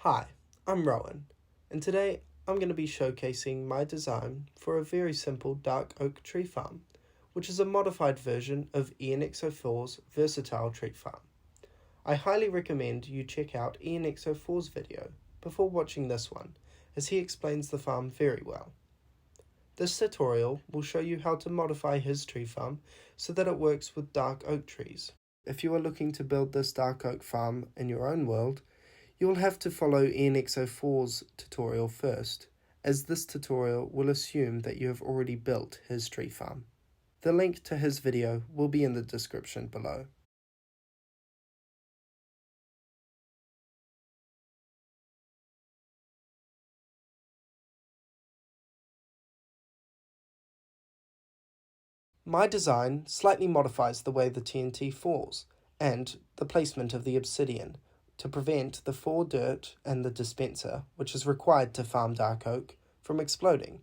Hi, I'm Rowan, and today I'm going to be showcasing my design for a very simple dark oak tree farm, which is a modified version of ianxofours' versatile tree farm. I highly recommend you check out ianxofours' video before watching this one, as he explains the farm very well. This tutorial will show you how to modify his tree farm so that it works with dark oak trees. If you are looking to build this dark oak farm in your own world, you'll have to follow ianxofours' tutorial first, as this tutorial will assume that you have already built his tree farm. The link to his video will be in the description below. My design slightly modifies the way the TNT falls, and the placement of the obsidian, to prevent the fall dirt and the dispenser, which is required to farm dark oak, from exploding.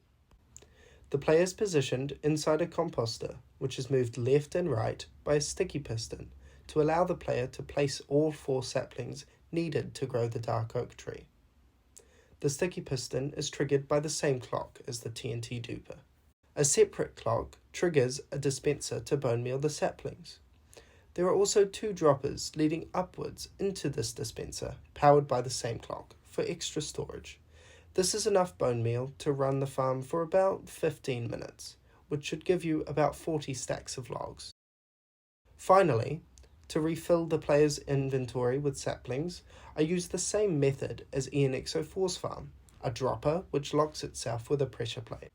The player is positioned inside a composter, which is moved left and right by a sticky piston to allow the player to place all 4 saplings needed to grow the dark oak tree. The sticky piston is triggered by the same clock as the TNT duper. A separate clock triggers a dispenser to bone meal the saplings. There are also 2 droppers leading upwards into this dispenser, powered by the same clock, for extra storage. This is enough bone meal to run the farm for about 15 minutes, which should give you about 40 stacks of logs. Finally, to refill the player's inventory with saplings, I use the same method as ianxofours' farm, a dropper which locks itself with a pressure plate.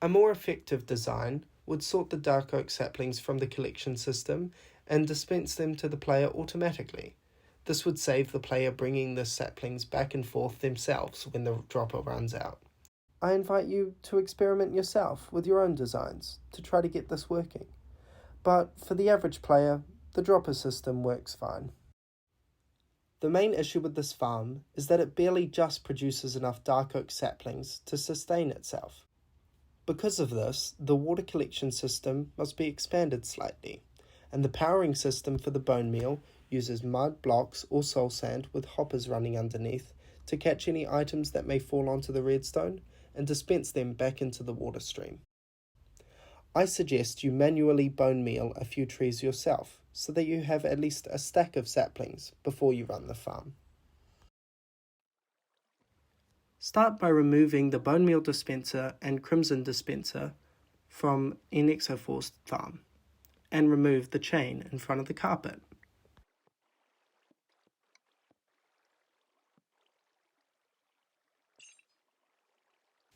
A more effective design would sort the dark oak saplings from the collection system and dispense them to the player automatically. This would save the player bringing the saplings back and forth themselves when the dropper runs out. I invite you to experiment yourself with your own designs to try to get this working. But for the average player, the dropper system works fine. The main issue with this farm is that it barely just produces enough dark oak saplings to sustain itself. Because of this, the water collection system must be expanded slightly, and the powering system for the bone meal uses mud blocks or soul sand with hoppers running underneath to catch any items that may fall onto the redstone and dispense them back into the water stream. I suggest you manually bone meal a few trees yourself so that you have at least a stack of saplings before you run the farm. Start by removing the bone meal dispenser and crimson dispenser from ianxofours' farm, and remove the chain in front of the carpet.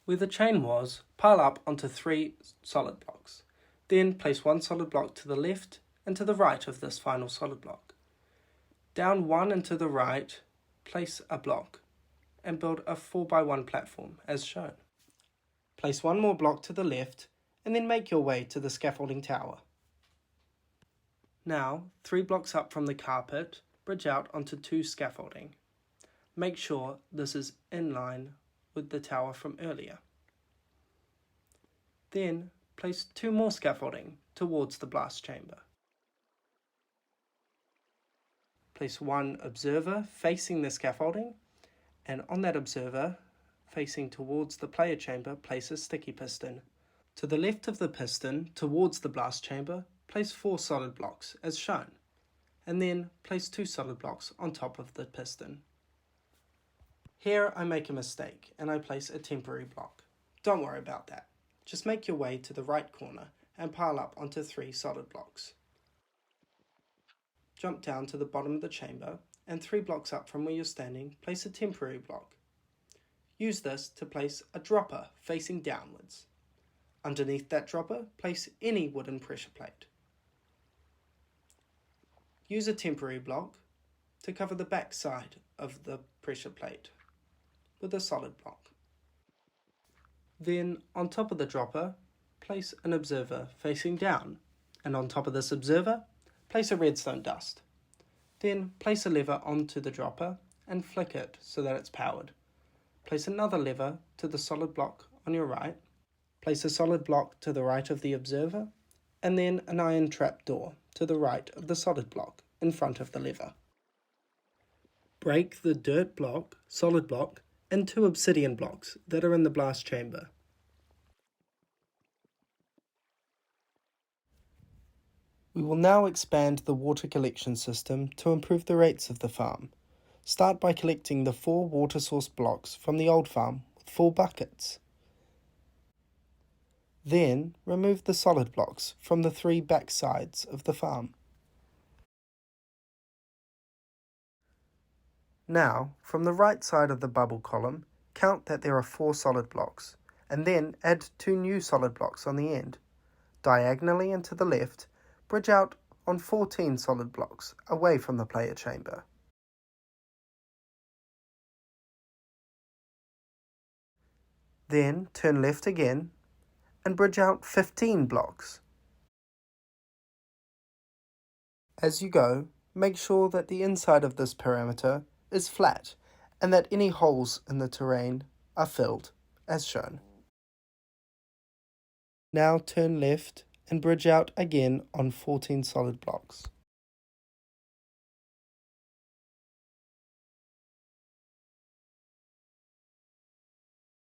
Where the chain was, pile up onto 3 solid blocks. Then place 1 solid block to the left and to the right of this final solid block. Down 1 and to the right, place a block and build a 4x1 platform as shown. Place 1 more block to the left and then make your way to the scaffolding tower. Now, 3 blocks up from the carpet, bridge out onto 2 scaffolding. Make sure this is in line with the tower from earlier. Then, place 2 more scaffolding towards the blast chamber. Place 1 observer facing the scaffolding, and on that observer, facing towards the player chamber, place a sticky piston. To the left of the piston, towards the blast chamber, place 4 solid blocks as shown, and then place 2 solid blocks on top of the piston. Here I make a mistake and I place a temporary block. Don't worry about that. Just make your way to the right corner and pile up onto 3 solid blocks. Jump down to the bottom of the chamber and 3 blocks up from where you're standing, place a temporary block. Use this to place a dropper facing downwards. Underneath that dropper, place any wooden pressure plate. Use a temporary block to cover the back side of the pressure plate with a solid block. Then, on top of the dropper, place an observer facing down, and on top of this observer, place a redstone dust. Then, place a lever onto the dropper and flick it so that it's powered. Place another lever to the solid block on your right, place a solid block to the right of the observer, and then an iron trap door to the right of the solid block in front of the lever. Break the dirt block, solid block, into obsidian blocks that are in the blast chamber. We will now expand the water collection system to improve the rates of the farm. Start by collecting the 4 water source blocks from the old farm with 4 buckets. Then remove the solid blocks from the 3 back sides of the farm. Now, from the right side of the bubble column, count that there are 4 solid blocks, and then add 2 new solid blocks on the end. Diagonally and to the left, bridge out on 14 solid blocks away from the player chamber. Then turn left again and bridge out 15 blocks. As you go, make sure that the inside of this parameter is flat and that any holes in the terrain are filled, as shown. Now turn left and bridge out again on 14 solid blocks.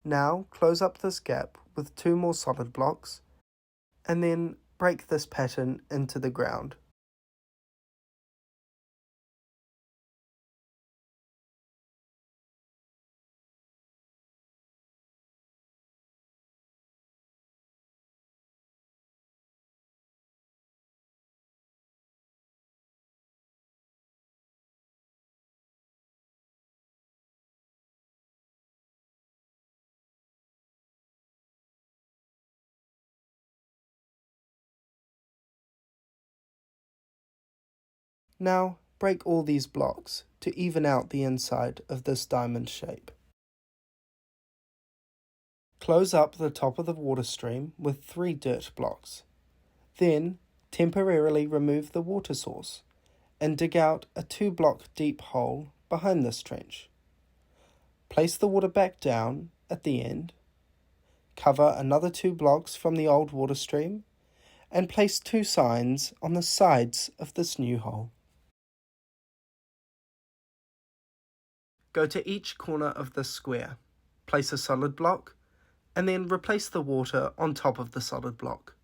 Now close up this gap with 2 more solid blocks and then break this pattern into the ground. Now break all these blocks to even out the inside of this diamond shape. Close up the top of the water stream with 3 dirt blocks. Then temporarily remove the water source and dig out a 2-block deep hole behind this trench. Place the water back down at the end. Cover another 2 blocks from the old water stream and place 2 signs on the sides of this new hole. Go to each corner of this square, place a solid block, and then replace the water on top of the solid block.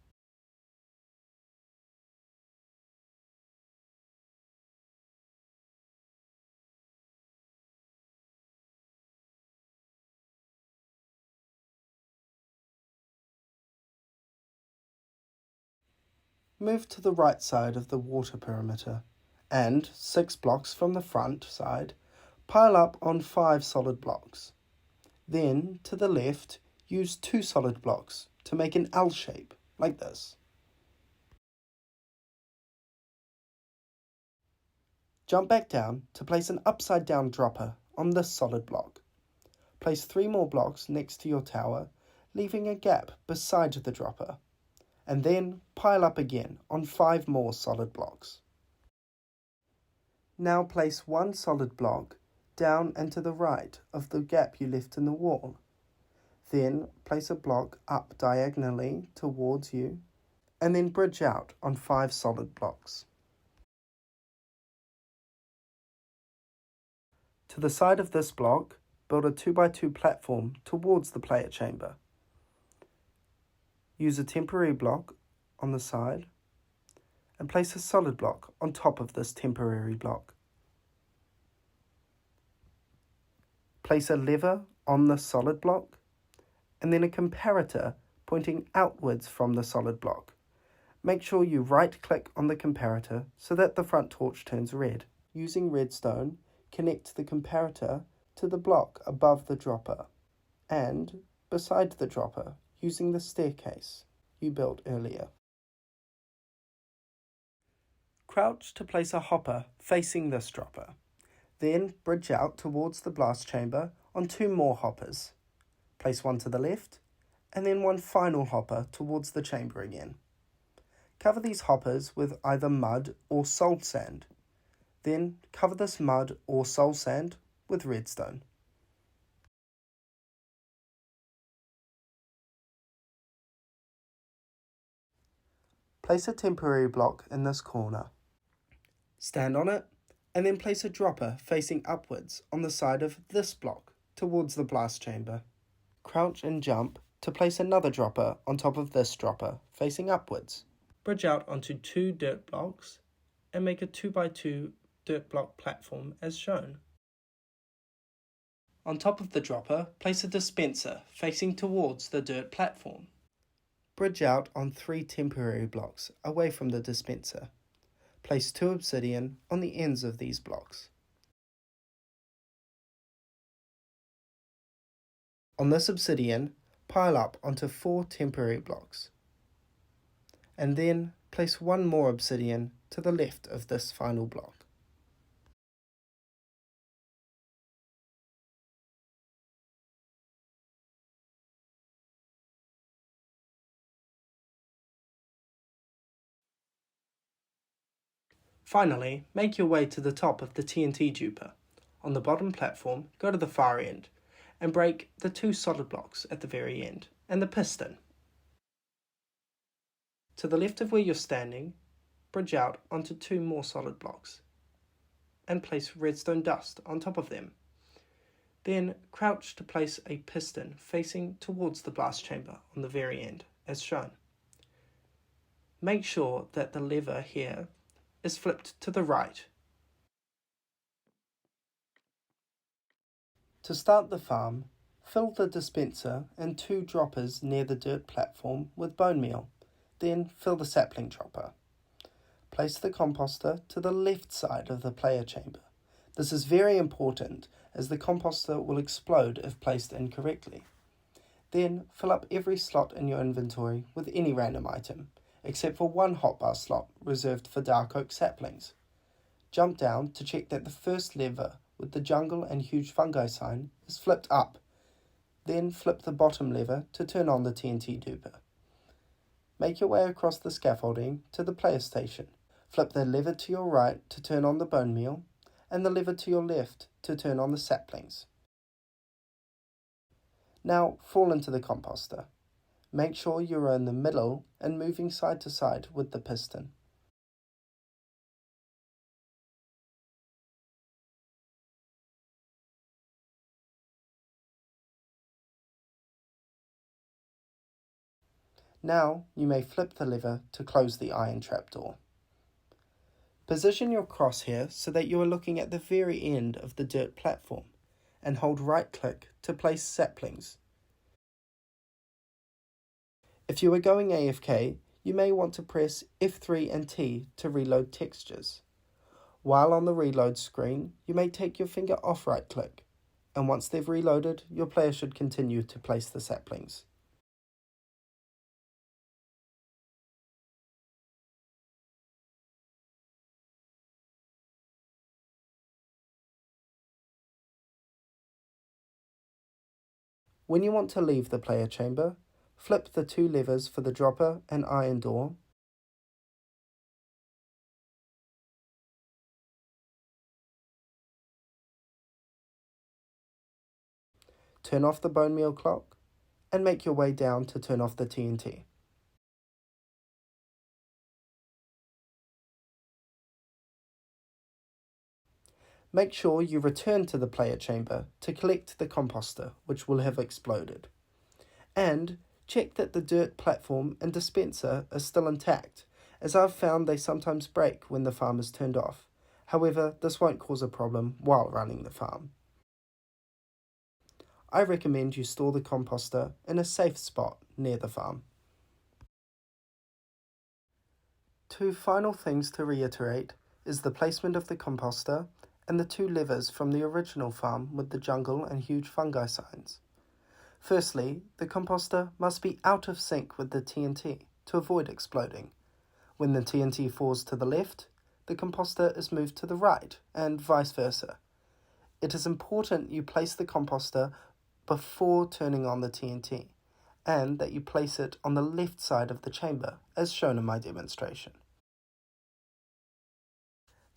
Move to the right side of the water perimeter, and 6 blocks from the front side, pile up on 5 solid blocks. Then, to the left, use 2 solid blocks to make an L shape, like this. Jump back down to place an upside down dropper on this solid block. Place 3 more blocks next to your tower, leaving a gap beside the dropper, and then pile up again on 5 more solid blocks. Now place 1 solid block down and to the right of the gap you left in the wall. Then place a block up diagonally towards you, and then bridge out on 5 solid blocks. To the side of this block, build a 2x2 platform towards the player chamber. Use a temporary block on the side and place a solid block on top of this temporary block. Place a lever on the solid block and then a comparator pointing outwards from the solid block. Make sure you right-click on the comparator so that the front torch turns red. Using redstone, connect the comparator to the block above the dropper and beside the dropper using the staircase you built earlier. Crouch to place a hopper facing this dropper. Then bridge out towards the blast chamber on 2 more hoppers. Place 1 to the left and then 1 final hopper towards the chamber again. Cover these hoppers with either mud or soul sand. Then cover this mud or soul sand with redstone. Place a temporary block in this corner. Stand on it and then place a dropper facing upwards on the side of this block towards the blast chamber. Crouch and jump to place another dropper on top of this dropper facing upwards. Bridge out onto 2 dirt blocks and make a 2x2 dirt block platform as shown. On top of the dropper, place a dispenser facing towards the dirt platform. Bridge out on 3 temporary blocks away from the dispenser. Place 2 obsidian on the ends of these blocks. On this obsidian, pile up onto 4 temporary blocks. And then place 1 more obsidian to the left of this final block. Finally, make your way to the top of the TNT duper. On the bottom platform, go to the far end and break the 2 solid blocks at the very end and the piston. To the left of where you're standing, bridge out onto 2 more solid blocks and place redstone dust on top of them. Then crouch to place a piston facing towards the blast chamber on the very end, as shown. Make sure that the lever here is flipped to the right. To start the farm, fill the dispenser and 2 droppers near the dirt platform with bone meal, then fill the sapling dropper. Place the composter to the left side of the player chamber. This is very important as the composter will explode if placed incorrectly. Then fill up every slot in your inventory with any random item, except for 1 hotbar slot reserved for dark oak saplings. Jump down to check that the first lever with the jungle and huge fungi sign is flipped up. Then flip the bottom lever to turn on the TNT duper. Make your way across the scaffolding to the player station. Flip the lever to your right to turn on the bone meal, and the lever to your left to turn on the saplings. Now fall into the composter. Make sure you are in the middle and moving side to side with the piston. Now you may flip the lever to close the iron trapdoor. Position your crosshair so that you are looking at the very end of the dirt platform and hold right click to place saplings. If you are going AFK, you may want to press F3 and T to reload textures. While on the reload screen, you may take your finger off right click, and once they've reloaded, your player should continue to place the saplings. When you want to leave the player chamber, flip the 2 levers for the dropper and iron door. Turn off the bone meal clock and make your way down to turn off the TNT. Make sure you return to the player chamber to collect the composter, which will have exploded. And check that the dirt platform and dispenser are still intact, as I've found they sometimes break when the farm is turned off. However, this won't cause a problem while running the farm. I recommend you store the composter in a safe spot near the farm. 2 final things to reiterate is the placement of the composter and the 2 levers from the original farm with the jungle and huge fungi signs. Firstly, the composter must be out of sync with the TNT to avoid exploding. When the TNT falls to the left, the composter is moved to the right, and vice versa. It is important you place the composter before turning on the TNT, and that you place it on the left side of the chamber, as shown in my demonstration.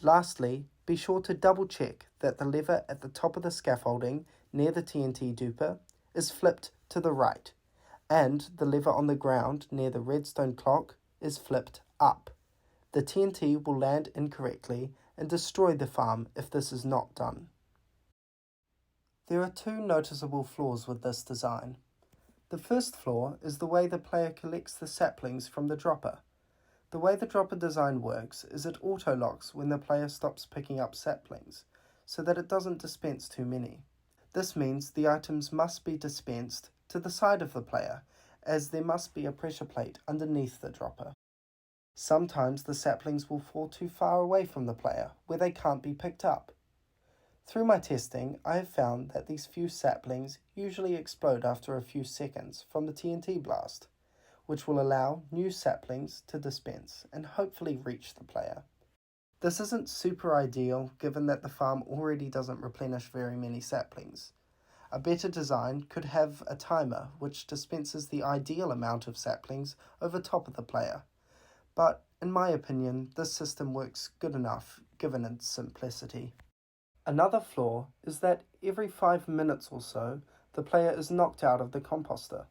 Lastly, be sure to double check that the lever at the top of the scaffolding near the TNT duper is flipped to the right, and the lever on the ground near the redstone clock is flipped up. The TNT will land incorrectly and destroy the farm if this is not done. There are two noticeable flaws with this design. The first flaw is the way the player collects the saplings from the dropper. The way the dropper design works is it auto-locks when the player stops picking up saplings, so that it doesn't dispense too many. This means the items must be dispensed to the side of the player, as there must be a pressure plate underneath the dropper. Sometimes the saplings will fall too far away from the player, where they can't be picked up. Through my testing, I have found that these few saplings usually explode after a few seconds from the TNT blast, which will allow new saplings to dispense and hopefully reach the player. This isn't super ideal given that the farm already doesn't replenish very many saplings. A better design could have a timer which dispenses the ideal amount of saplings over top of the player, but in my opinion, this system works good enough given its simplicity. Another flaw is that every 5 minutes or so, the player is knocked out of the composter.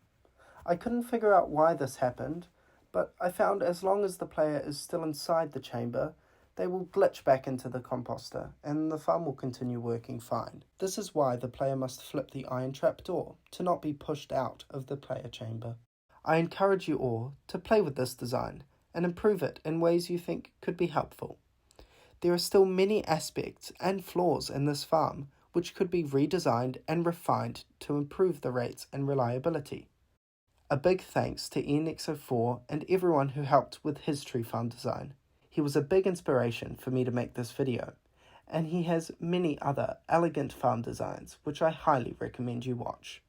I couldn't figure out why this happened, but I found as long as the player is still inside the chamber, they will glitch back into the composter and the farm will continue working fine. This is why the player must flip the iron trap door to not be pushed out of the player chamber. I encourage you all to play with this design and improve it in ways you think could be helpful. There are still many aspects and flaws in this farm which could be redesigned and refined to improve the rates and reliability. A big thanks to ianxofours and everyone who helped with his tree farm design. He was a big inspiration for me to make this video, and he has many other elegant farm designs which I highly recommend you watch.